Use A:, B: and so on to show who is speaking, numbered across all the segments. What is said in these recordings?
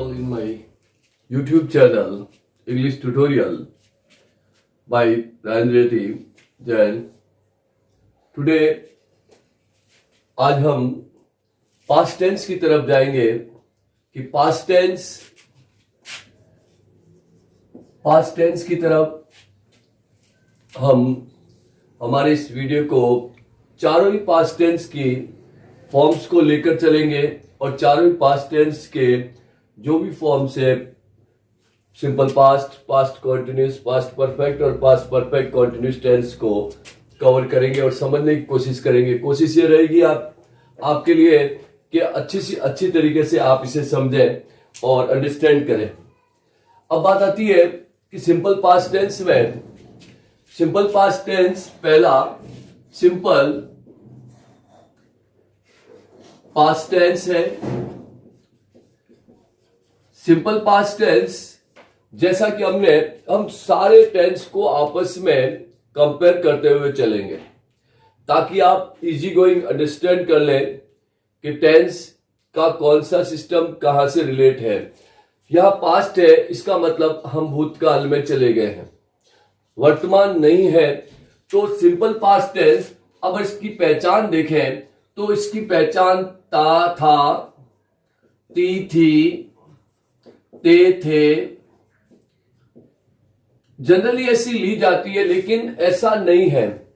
A: all in my YouTube channel English Tutorial by Rajendra Jain. Today आज हम past tense की तरफ जाएंगे कि पास्ट टेंस की तरफ हम हमारे इस वीडियो को चारों ही पास्ट टेंस की फॉर्म्स को लेकर चलेंगे और चारों ही पास्ट टेंस के जो भी फॉर्म्स है simple past, past continuous, past perfect और पास्ट परफेक्ट कंटिन्यूअस टेंस को कवर करेंगे और समझने की कोशिश करेंगे। कोशिश ये रहेगी आपके लिए कि अच्छी तरीके से आप इसे समझें और अंडरस्टैंड करें। अब बात आती है कि सिंपल पास्ट टेंस में सिंपल पास्ट टेंस पहला सिंपल पास्ट टेंस है। सिंपल पास्ट टेंस जैसा कि हम सारे टेंस को आपस में कंपेयर करते हुए चलेंगे ताकि आप इजी गोइंग अंडरस्टैंड कर लें कि टेंस का कौन सा सिस्टम कहां से रिलेट है। यह पास्ट है, इसका मतलब हम भूतकाल में चले गए हैं, वर्तमान नहीं है। तो सिंपल पास्ट टेंस अगर इसकी पहचान देखें तो इसकी पहचान ता, था, ती, थी, ते, थे जनरली ऐसी ली जाती है, लेकिन ऐसा नहीं है।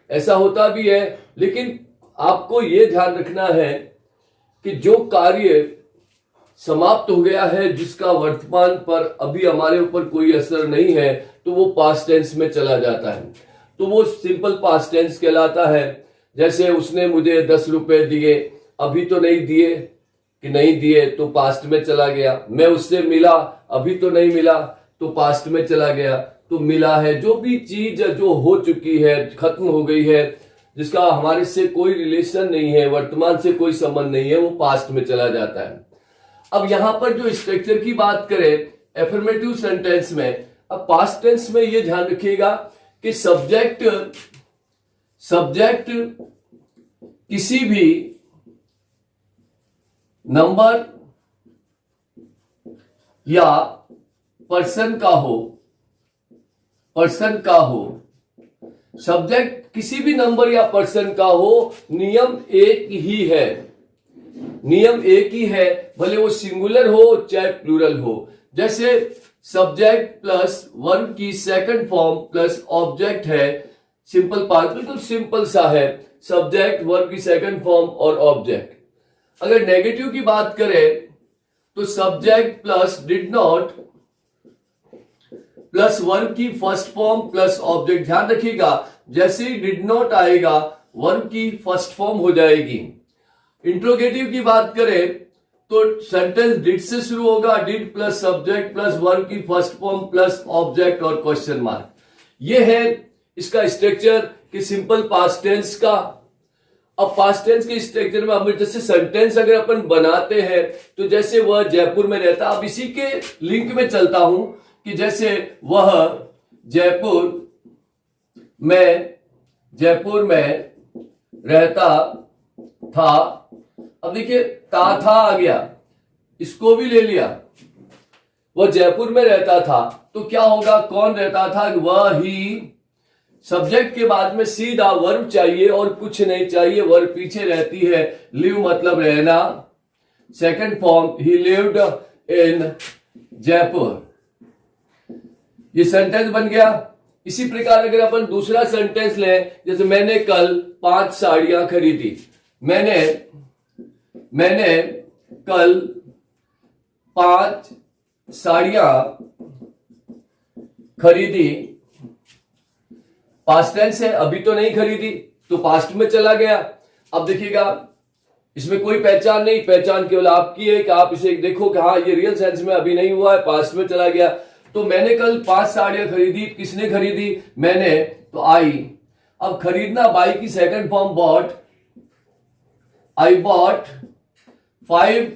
A: ऐसा होता भी है, लेकिन आपको यह ध्यान रखना है कि जो कार्य समाप्त हो गया है, जिसका वर्तमान पर अभी हमारे ऊपर कोई असर नहीं है, तो वो पास्ट टेंस में चला जाता है, तो वो सिंपल पास्ट टेंस कहलाता है। जैसे उसने मुझे 10 रुपए दिए, अभी तो नहीं दिए कि नहीं दिए तो पास्ट में चला गया। मैं उससे मिला, अभी तो नहीं मिला तो पास्ट में चला गया। तो मिला है, जो भी चीज जो हो चुकी है, खत्म हो गई है, जिसका हमारे से कोई रिलेशन नहीं है, वर्तमान से कोई संबंध नहीं है, वो पास्ट में चला जाता है। अब यहां पर जो स्ट्रक्चर की बात करें एफर्मेटिव सेंटेंस में, अब पास्ट टेंस में ये ध्यान रखिएगा कि सब्जेक्ट किसी भी नंबर या पर्सन का हो, सब्जेक्ट किसी भी नंबर या पर्सन का हो, नियम एक ही है, भले वो सिंगुलर हो चाहे प्लूरल हो। जैसे सब्जेक्ट प्लस वर्ब की सेकंड फॉर्म प्लस ऑब्जेक्ट है, सिंपल पास्ट बिल्कुल सिंपल सा है, सब्जेक्ट वर्ब की सेकंड फॉर्म और ऑब्जेक्ट। अगर नेगेटिव की बात करें तो subject plus did not plus verb की फर्स्ट फॉर्म प्लस ऑब्जेक्ट। ध्यान रखिएगा, जैसे ही डिड नॉट आएगा वर्ब की फर्स्ट फॉर्म हो जाएगी। इंट्रोगेटिव की बात करें तो सेंटेंस डिड से शुरू होगा, did plus subject plus verb की फर्स्ट फॉर्म प्लस ऑब्जेक्ट और क्वेश्चन मार्क। यह है इसका स्ट्रक्चर कि सिंपल पास्ट टेंस का। अब पास्ट टेंस के स्ट्रक्चर में हम जैसे सेंटेंस अगर अपन बनाते हैं तो जैसे वह जयपुर में रहता, अब इसी के लिंक में चलता हूं कि जैसे वह जयपुर में रहता था। अब देखिए था आ गया, इसको भी ले लिया, वह जयपुर में रहता था, तो क्या होगा, कौन रहता था, वह ही। सब्जेक्ट के बाद में सीधा वर्ब चाहिए और कुछ नहीं चाहिए, वर्ब पीछे रहती है। लिव मतलब रहना, second form he lived in Jaipur. ये सेंटेंस बन गया। इसी प्रकार अगर अपन दूसरा सेंटेंस लें, जैसे मैंने कल 5 साड़ियां खरीदी। मैंने कल 5 साड़ियां खरीदी, पास्ट टेंस है, अभी तो नहीं खरीदी तो पास्ट में चला गया। अब देखिएगा इसमें कोई पहचान नहीं, पहचान केवल आपकी है कि आप इसे देखो कि हाँ ये रियल सेंस में अभी नहीं हुआ है, पास्ट में चला गया। तो मैंने कल 5 साड़ियां खरीदी, किसने खरीदी, मैंने, तो आई। अब खरीदना बाई की second form bought, I bought 5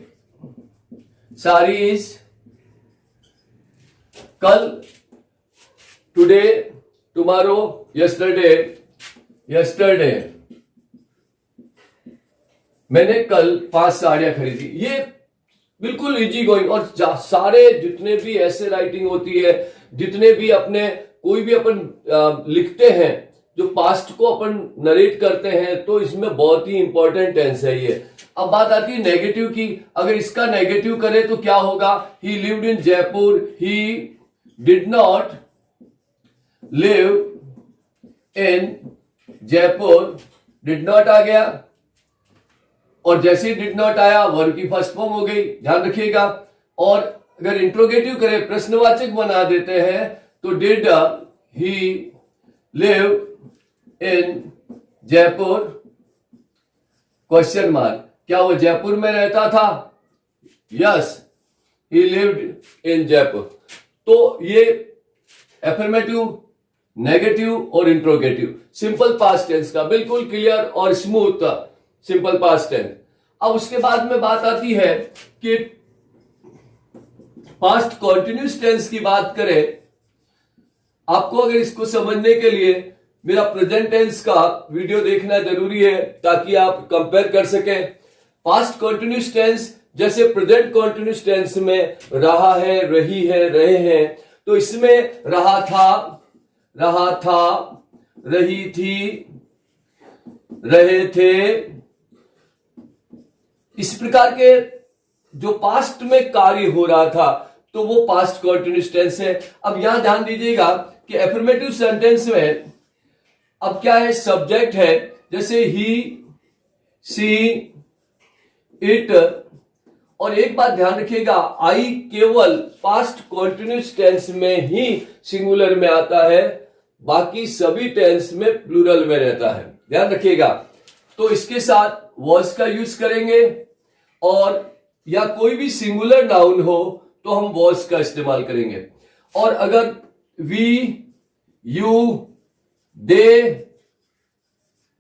A: saris कल, टुडे, टुमारो, यस्टरडे। मैंने कल 5 साड़ियां खरीदी। ये बिल्कुल इजी गोइंग। और सारे जितने भी ऐसे राइटिंग होती है, जितने भी अपने कोई भी अपन लिखते हैं, जो पास्ट को अपन नरेट करते हैं, तो इसमें बहुत ही इंपॉर्टेंट टेंस है ये। अब बात आती है नेगेटिव की। अगर इसका नेगेटिव करें तो क्या होगा? He lived in Jaipur, he did not live in Jaipur. Did not आ गया, और जैसे ही डिड नॉट आया वर्ब की फर्स्ट फॉर्म हो गई, ध्यान रखिएगा। और अगर इंट्रोगेटिव करें, प्रश्नवाचक बना देते हैं, तो did he live in Jaipur question mark. क्या वो जयपुर में रहता था? Yes, he lived in Jaipur. तो ये एफर्मेटिव, नेगेटिव और इंट्रोगेटिव सिंपल पास्ट टेंस का बिल्कुल क्लियर और स्मूथ सिंपल पास्ट टेंस। अब उसके बाद में बात आती है कि पास्ट कॉन्टिन्यूस टेंस की बात करें। आपको अगर इसको समझने के लिए मेरा प्रेजेंट टेंस का वीडियो देखना जरूरी है, ताकि आप कंपेयर कर सकें। पास्ट कॉन्टिन्यूस टेंस जैसे प्रेजेंट कॉन्टिन्यूस टेंस में रहा है, रही है, रहे हैं, तो इसमें रहा था, रही थी, रहे थे, इस प्रकार के जो पास्ट में कार्य हो रहा था, तो वो पास्ट कॉन्टिन्यूस टेंस है। अब यहां ध्यान दीजिएगा कि एफर्मेटिव सेंटेंस में अब क्या है? सब्जेक्ट है, जैसे ही, सी, इट। और एक बात ध्यान रखिएगा, आई केवल पास्ट कॉन्टिन्यूस टेंस में ही सिंगुलर में आता है, बाकी सभी टेंस में प्लूरल में रहता है, ध्यान रखिएगा। तो इसके साथ वॉज का यूज करेंगे, और या कोई भी सिंगुलर नाउन हो तो हम वॉज का इस्तेमाल करेंगे। और अगर वी, यू, दे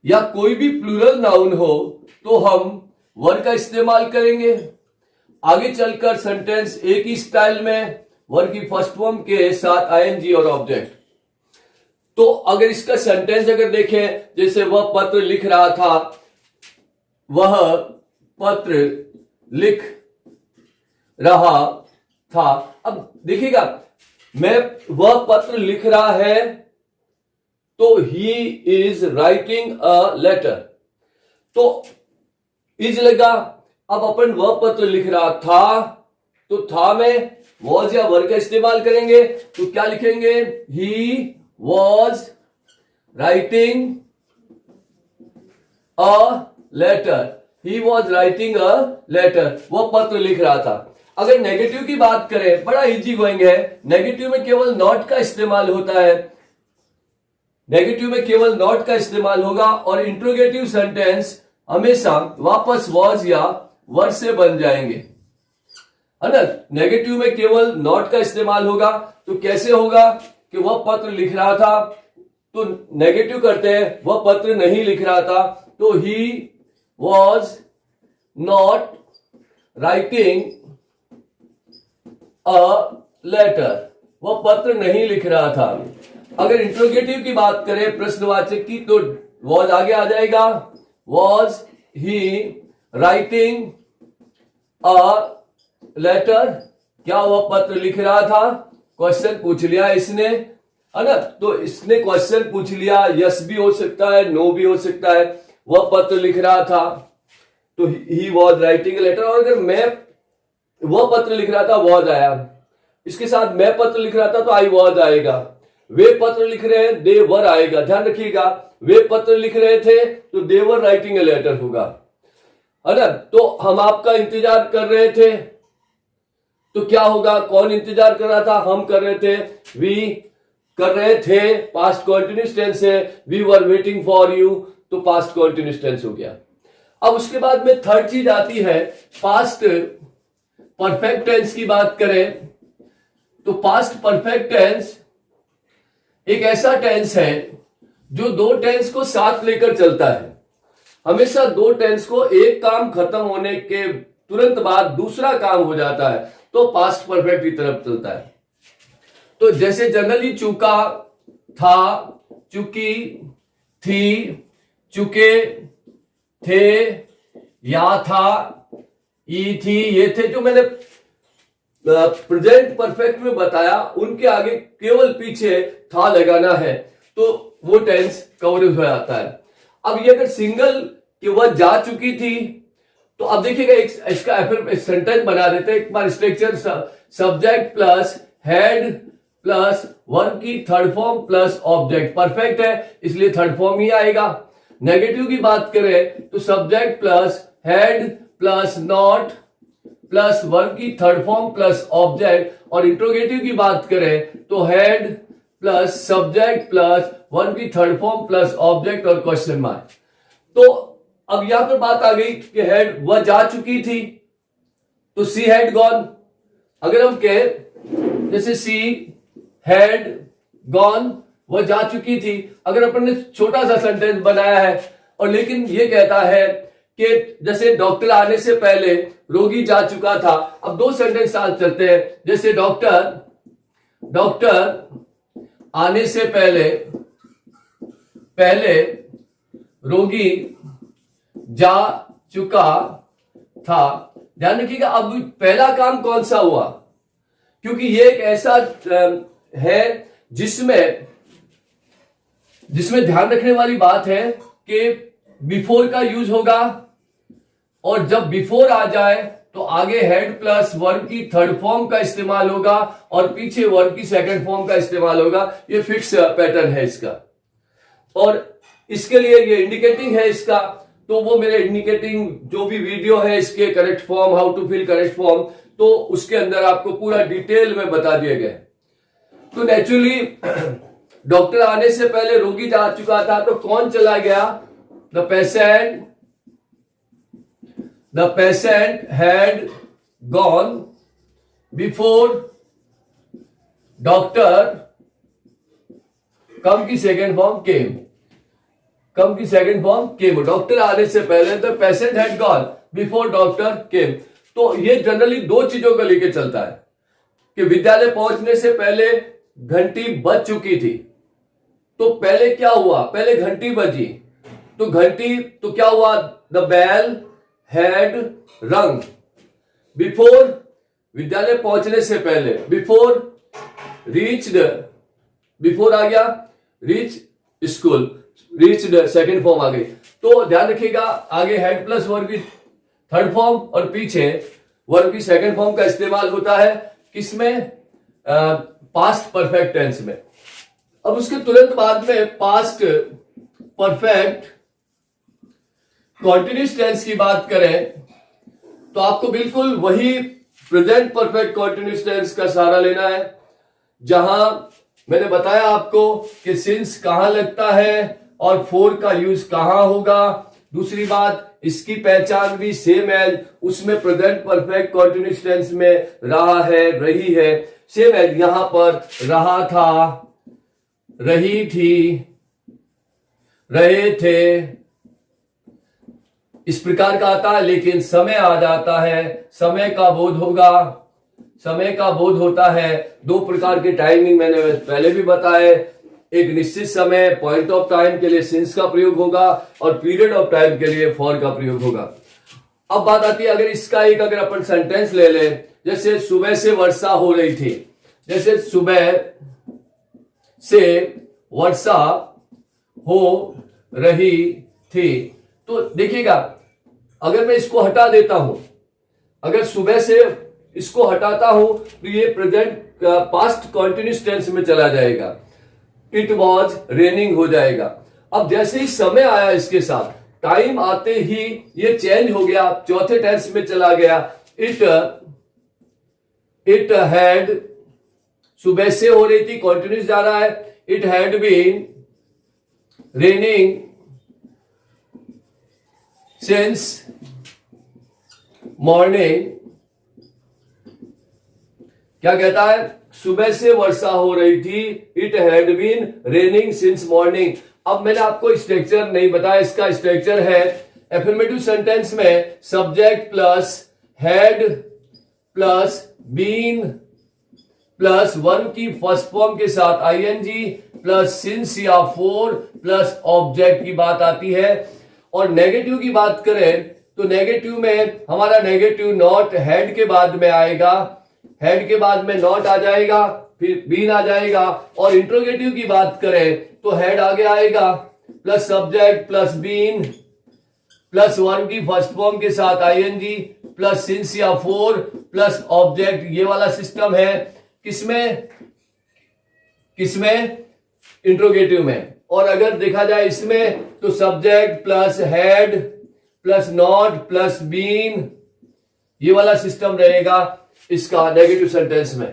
A: या कोई भी प्लूरल नाउन हो तो हम वर का इस्तेमाल करेंगे। आगे चलकर सेंटेंस एक ही स्टाइल में वर की फर्स्ट फॉर्म के साथ आईएनजी और ऑब्जेक्ट। तो अगर इसका सेंटेंस अगर देखें, जैसे वह पत्र लिख रहा था, वह पत्र लिख रहा था। अब देखिएगा, वह पत्र लिख रहा है, तो he is writing a letter. तो इज लगा। अब अपन वह पत्र लिख रहा था, तो था में वॉज या वर का इस्तेमाल करेंगे, तो क्या लिखेंगे? He was writing a letter. He was writing a letter, वह पत्र लिख रहा था। अगर नेगेटिव की बात करें, बड़ा इजी गोइंग है। नेगेटिव में केवल नॉट का इस्तेमाल होता है, नेगेटिव में केवल नॉट का इस्तेमाल होगा, और इंट्रोगेटिव सेंटेंस हमेशा वापस वॉज या वर से बन जाएंगे, है ना। नेगेटिव में केवल नॉट का इस्तेमाल होगा, तो कैसे होगा कि वह पत्र लिख रहा था, तो नेगेटिव करते हैं, वह पत्र नहीं लिख रहा था, तो he was not writing a letter, वह पत्र नहीं लिख रहा था। अगर इंट्रोगेटिव की बात करें, प्रश्नवाचक की, तो वॉज आगे आ जाएगा। Was he writing a letter, क्या वह पत्र लिख रहा था? क्वेश्चन पूछ लिया इसने, है ना। तो इसने क्वेश्चन पूछ लिया, यस भी हो सकता है, नो भी हो सकता है। वह पत्र लिख रहा था, तो he was writing a letter. और अगर मैं वह पत्र लिख रहा था, वॉज आया, इसके साथ मैं पत्र लिख रहा था, तो आई वॉज आएगा। वे पत्र लिख रहे हैं, दे वर आएगा, ध्यान रखिएगा। वे पत्र लिख रहे थे, तो दे वर राइटिंग अ लेटर होगा, है ना। तो हम आपका इंतजार कर रहे थे, तो क्या होगा? कौन इंतजार कर रहा था? हम कर रहे थे, वी कर रहे थे, पास्ट कॉन्टिन्यूस टेंस है। We were waiting for you, तो पास्ट कॉन्टिन्यूस टेंस हो गया। अब उसके बाद में थर्ड चीज आती है, पास्ट परफेक्ट टेंस की बात करें, तो पास्ट परफेक्ट टेंस एक ऐसा टेंस है जो दो टेंस को साथ लेकर चलता है। हमेशा दो टेंस को एक काम खत्म होने के तुरंत बाद दूसरा काम हो जाता है, तो पास्ट परफेक्ट की तरफ चलता है। तो जैसे जनरली चूका, था, चुकी, थी, चुके, थे, या था, ई थी, ये थे जो मैंने प्रेजेंट परफेक्ट में बताया, उनके आगे केवल पीछे था लगाना है, तो वो टेंस कवरेज हो जाता है। अब ये अगर सिंगल कि वह जा चुकी थी, तो अब देखिएगा इसका एक सेंटेंस बना देते हैं। एक बार structure subject plus had plus verb की third form plus object perfect है, इसलिए थर्ड फॉर्म ही आएगा। नेगेटिव की बात करें तो subject plus had plus not plus verb की थर्ड फॉर्म प्लस ऑब्जेक्ट, और इंट्रोगेटिव की बात करें तो head plus subject plus verb की थर्ड फॉर्म प्लस ऑब्जेक्ट और क्वेश्चन मार्क। तो अब यहां पर बात आ गई कि हेड वह जा चुकी थी, तो सी हैड गॉन। अगर हम कहें जैसे सी हैड गॉन, वह जा चुकी थी, अगर अपन ने छोटा सा सेंटेंस बनाया है और लेकिन ये कहता है कि जैसे डॉक्टर आने से पहले रोगी जा चुका था, अब दो सेंटेंस साथ चलते हैं। जैसे डॉक्टर आने से पहले रोगी जा चुका था। ध्यान रखिएगा, अब पहला काम कौन सा हुआ, क्योंकि ये एक ऐसा है जिसमें ध्यान रखने वाली बात है कि बिफोर का यूज होगा, और जब बिफोर आ जाए तो आगे हेड प्लस वर्ब की थर्ड फॉर्म का इस्तेमाल होगा और पीछे वर्ब की सेकंड फॉर्म का इस्तेमाल होगा। ये फिक्स पैटर्न है इसका, और इसके लिए ये इंडिकेटिंग है इसका। तो वो मेरे इंडिकेटिंग जो भी वीडियो है इसके correct form, how to fill correct form, तो उसके अंदर आपको पूरा डिटेल में बता दिया गया। तो नेचुरली डॉक्टर आने से पहले रोगी जा चुका था, तो कौन चला गया? The patient had gone before doctor come की सेकेंड फॉर्म केम। डॉक्टर आने से पहले the patient had gone before doctor came. तो ये जनरली दो चीजों को लेके चलता है कि विद्यालय पहुंचने से पहले घंटी बज चुकी थी, तो पहले क्या हुआ? पहले घंटी बजी, तो क्या हुआ? The bell had rung before, विद्यालय पहुंचने से पहले, बिफोर आ गया, reach school, reached second form आ गई। तो ध्यान रखिएगा, आगे हेड प्लस वर्ब की थर्ड फॉर्म और पीछे वर्ब की सेकंड फॉर्म का इस्तेमाल होता है किसमें? पास्ट परफेक्ट टेंस में। अब उसके तुरंत बाद में पास्ट परफेक्ट कॉन्टिन्यूअस टेंस की बात करें तो आपको बिल्कुल वही प्रेजेंट परफेक्ट कॉन्टिन्यूअस टेंस का सहारा लेना है, जहां मैंने बताया आपको कि सिंस कहां लगता है और फोर का यूज कहां होगा। दूसरी बात, इसकी पहचान भी सेम एज उसमें प्रेजेंट परफेक्ट कॉन्टिन्यूअस टेंस में रहा है, रही है, सेम एज यहां पर रहा था, रही थी, रहे थे, इस प्रकार का आता है। लेकिन समय आ जाता है, समय का बोध होता है। दो प्रकार के टाइमिंग मैंने पहले भी बताए, एक निश्चित समय पॉइंट ऑफ टाइम के लिए सिंस का प्रयोग होगा और पीरियड ऑफ टाइम के लिए फॉर का प्रयोग होगा। अब बात आती है, अगर अपन सेंटेंस ले लें, जैसे सुबह से वर्षा हो रही थी, जैसे सुबह से वर्षा हो रही थी, तो देखिएगा अगर मैं इसको हटा देता हूं, अगर सुबह से इसको हटाता हूं तो ये प्रेजेंट पास्ट कॉन्टिन्यूअस टेंस में चला जाएगा, इट वॉज रेनिंग हो जाएगा। अब जैसे ही समय आया इसके साथ, टाइम आते ही ये चेंज हो गया, चौथे टेंस में चला गया। इट हैड, सुबह से हो रही थी, कॉन्टिन्यूअस जा रहा है, it had been raining since morning. क्या कहता है? सुबह से वर्षा हो रही थी, it had been raining since morning. अब मैंने आपको स्ट्रक्चर नहीं बताया, इसका स्ट्रक्चर है एफर्मेटिव सेंटेंस में subject plus had plus been plus verb की फर्स्ट फॉर्म के साथ आईएनजी प्लस सिंस या फोर प्लस ऑब्जेक्ट की बात आती है। और नेगेटिव की बात करें तो नेगेटिव में हमारा नेगेटिव नॉट हेड के बाद में आएगा, हेड के बाद में नॉट आ जाएगा, फिर बीन आ जाएगा। और इंट्रोगेटिव की बात करें तो हेड आगे आएगा plus subject plus been plus one की फर्स्ट फॉर्म के साथ आईएनजी प्लस सिंस या फोर प्लस ऑब्जेक्ट। ये वाला सिस्टम है किसमें, किसमें, इंट्रोगेटिव में। और अगर देखा जाए इसमें तो subject plus had plus not plus been, ये वाला सिस्टम रहेगा इसका नेगेटिव सेंटेंस में।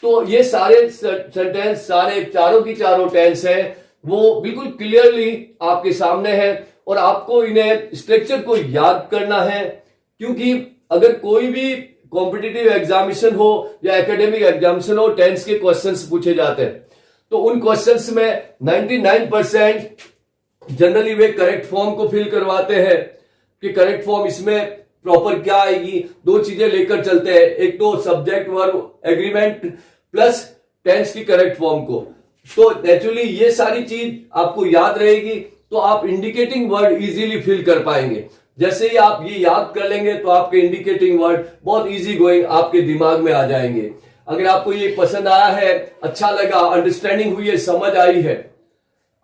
A: तो ये सारे सेंटेंस, सारे चारों की चारों टेंस है वो बिल्कुल क्लियरली आपके सामने है और आपको इन्हें स्ट्रक्चर को याद करना है। क्योंकि अगर कोई भी कॉम्पिटिटिव एग्जामिनेशन हो या एकेडमिक एग्जामिनेशन हो, टेंस के क्वेश्चंस पूछे जाते हैं तो उन क्वेश्चंस में 99% जनरली वे करेक्ट फॉर्म को फिल करवाते हैं कि करेक्ट फॉर्म इसमें प्रॉपर क्या आएगी। दो चीजें लेकर चलते हैं, एक तो subject verb agreement plus tens की करेक्ट फॉर्म को। तो नेचुरली ये सारी चीज आपको याद रहेगी तो आप इंडिकेटिंग वर्ड इजीली फिल कर पाएंगे। जैसे ही आप ये याद कर लेंगे तो आपके इंडिकेटिंग वर्ड बहुत इजी गोइंग आपके दिमाग में आ जाएंगे। अगर आपको ये पसंद आया है, अच्छा लगा, अंडरस्टैंडिंग हुई है, समझ आई है,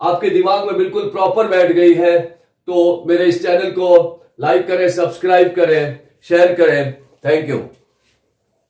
A: आपके दिमाग में बिल्कुल प्रॉपर बैठ गई है, तो मेरे इस चैनल को लाइक करें, सब्सक्राइब करें, शेयर करें। Thank you.